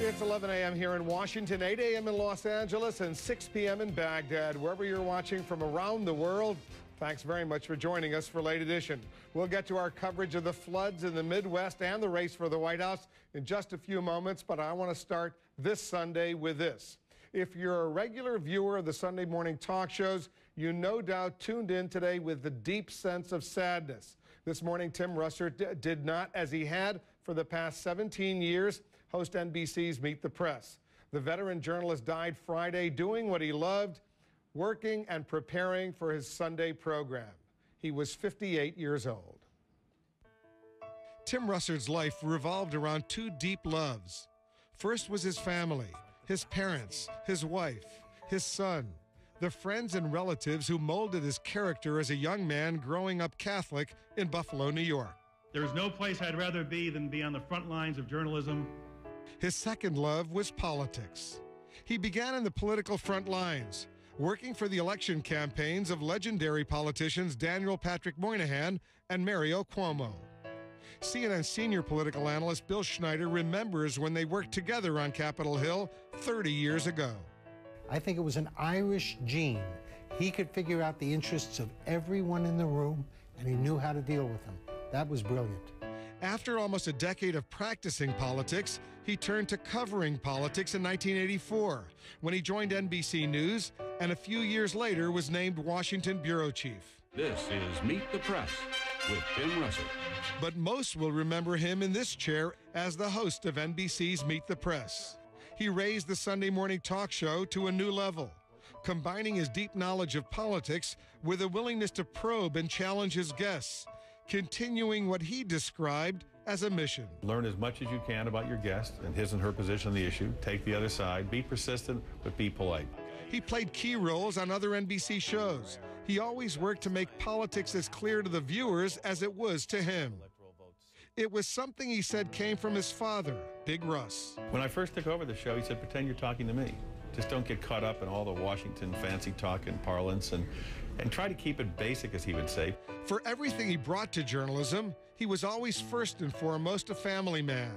It's 11 a.m. here in Washington, 8 a.m. in Los Angeles, and 6 p.m. in Baghdad. Wherever you're watching from around the world, thanks very much for joining us for Late Edition. We'll get to our coverage of the floods in the Midwest and the race for the White House in just a few moments, but I want to start this Sunday with this. If you're a regular viewer of the Sunday morning talk shows, you no doubt tuned in today with the deep sense of sadness. This morning, Tim Russert did not, as he had for the past 17 years, host NBC's Meet the Press. The veteran journalist died Friday doing what he loved, working and preparing for his Sunday program. He was 58 years old. Tim Russert's life revolved around two deep loves. First was his family, his parents, his wife, his son, the friends and relatives who molded his character as a young man growing up Catholic in Buffalo, New York. There's no place I'd rather be than be on the front lines of journalism. His second love was politics. He began in the political front lines, working for the election campaigns of legendary politicians Daniel Patrick Moynihan and Mario Cuomo. CNN senior political analyst Bill Schneider remembers when they worked together on Capitol Hill 30 years ago. I think it was an Irish gene. He could figure out the interests of everyone in the room, and he knew how to deal with them. That was brilliant. After almost a decade of practicing politics, he turned to covering politics in 1984 when he joined NBC News and a few years later was named Washington bureau chief. This is Meet the Press with Tim Russert. But most will remember him in this chair as the host of NBC's Meet the Press. He raised the Sunday morning talk show to a new level, combining his deep knowledge of politics with a willingness to probe and challenge his guests, continuing what he described as a mission. Learn as much as you can about your guest and his and her position on the issue. Take the other side. Be persistent, but be polite. He played key roles on other NBC shows. He always worked to make politics as clear to the viewers as it was to him. It was something he said came from his father, Big Russ. When I first took over the show, he said, pretend you're talking to me. Just don't get caught up in all the Washington fancy talk and parlance, and try to keep it basic, as he would say. For everything he brought to journalism, he was always first and foremost a family man.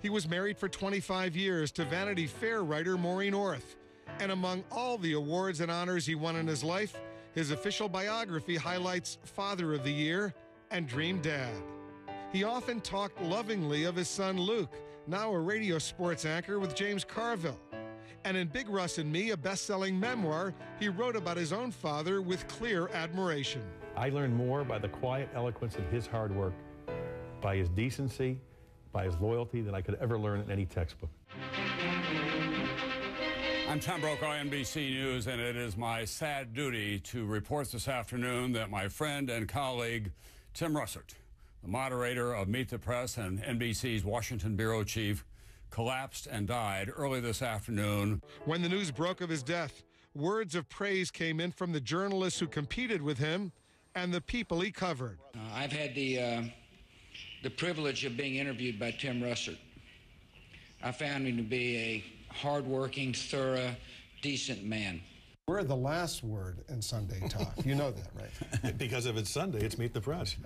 He was married for 25 years to Vanity Fair writer Maureen Orth, and among all the awards and honors he won in his life, his official biography highlights Father of the Year and Dream Dad. He often talked lovingly of his son Luke, now a radio sports anchor with James Carville. And in Big Russ and Me, a best-selling memoir, he wrote about his own father with clear admiration. I learned more by the quiet eloquence of his hard work, by his decency, by his loyalty than I could ever learn in any textbook. I'm Tom Brokaw, NBC News, and it is my sad duty to report this afternoon that my friend and colleague, Tim Russert, the moderator of Meet the Press and NBC's Washington bureau chief, collapsed and died early this afternoon. When the news broke of his death, words of praise came in from the journalists who competed with him and the people he covered. I've had the privilege of being interviewed by Tim Russert. I found him to be a hardworking, thorough, decent man. We're the last word in Sunday talk. You know that, right? Because if it's Sunday, it's Meet the Press.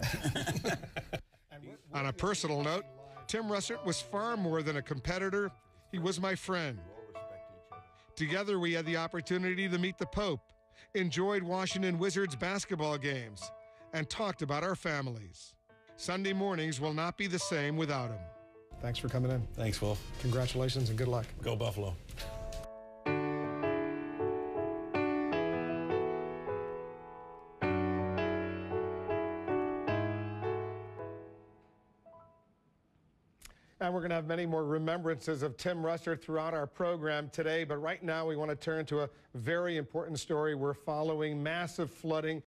On a personal note, Tim Russert was far more than a competitor. He was my friend. Together, we had the opportunity to meet the Pope, enjoyed Washington Wizards basketball games, and talked about our families. Sunday mornings will not be the same without him. Thanks for coming in. Thanks, Wolf. Congratulations and good luck. Go Buffalo. And we're going to have many more remembrances of Tim Russert throughout our program today. But right now, we want to turn to a very important story. We're following massive flooding